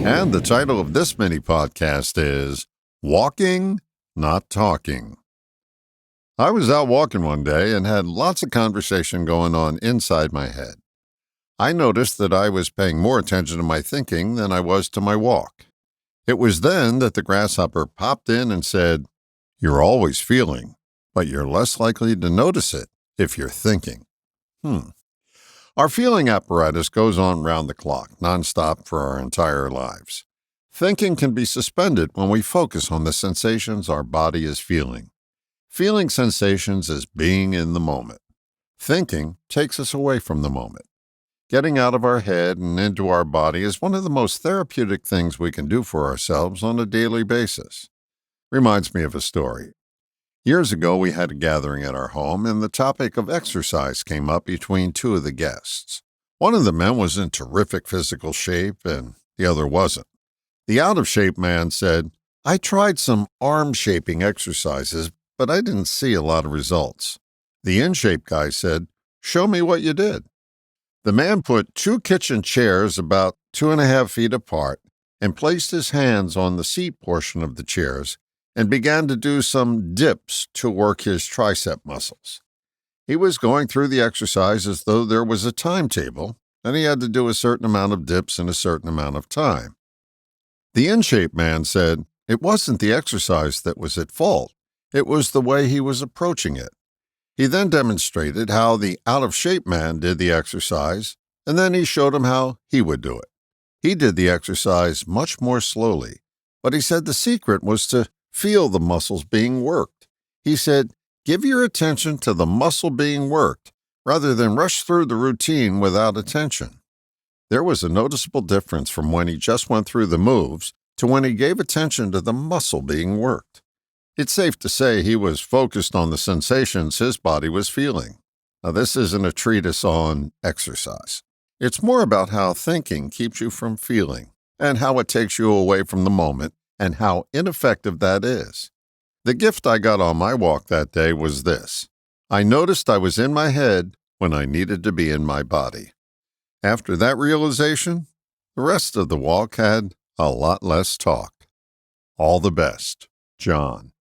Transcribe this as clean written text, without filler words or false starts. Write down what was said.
And the title of this mini podcast is Walking, Not Talking. I was out walking one day and had lots of conversation going on inside my head. I noticed that I was paying more attention to my thinking than I was to my walk. It was then that the grasshopper popped in and said, "You're always feeling, but you're less likely to notice it if you're thinking." Our feeling apparatus goes on round the clock, nonstop for our entire lives. Thinking can be suspended when we focus on the sensations our body is feeling. Feeling sensations is being in the moment. Thinking takes us away from the moment. Getting out of our head and into our body is one of the most therapeutic things we can do for ourselves on a daily basis. Reminds me of a story. Years ago, we had a gathering at our home, and the topic of exercise came up between two of the guests. One of the men was in terrific physical shape, and the other wasn't. The out-of-shape man said, "I tried some arm-shaping exercises, but I didn't see a lot of results." The in-shape guy said, "Show me what you did." The man put two kitchen chairs about 2.5 feet apart and placed his hands on the seat portion of the chairs and began to do some dips to work his tricep muscles. He was going through the exercise as though there was a timetable, and he had to do a certain amount of dips in a certain amount of time. The in-shape man said it wasn't the exercise that was at fault, it was the way he was approaching it. He then demonstrated how the out-of-shape man did the exercise, and then he showed him how he would do it. He did the exercise much more slowly, but he said the secret was to feel the muscles being worked. He said, "Give your attention to the muscle being worked, rather than rush through the routine without attention." There was a noticeable difference from when he just went through the moves to when he gave attention to the muscle being worked. It's safe to say he was focused on the sensations his body was feeling. Now, this isn't a treatise on exercise. It's more about how thinking keeps you from feeling and how it takes you away from the moment and how ineffective that is. The gift I got on my walk that day was this. I noticed I was in my head when I needed to be in my body. After that realization, the rest of the walk had a lot less talk. All the best, John.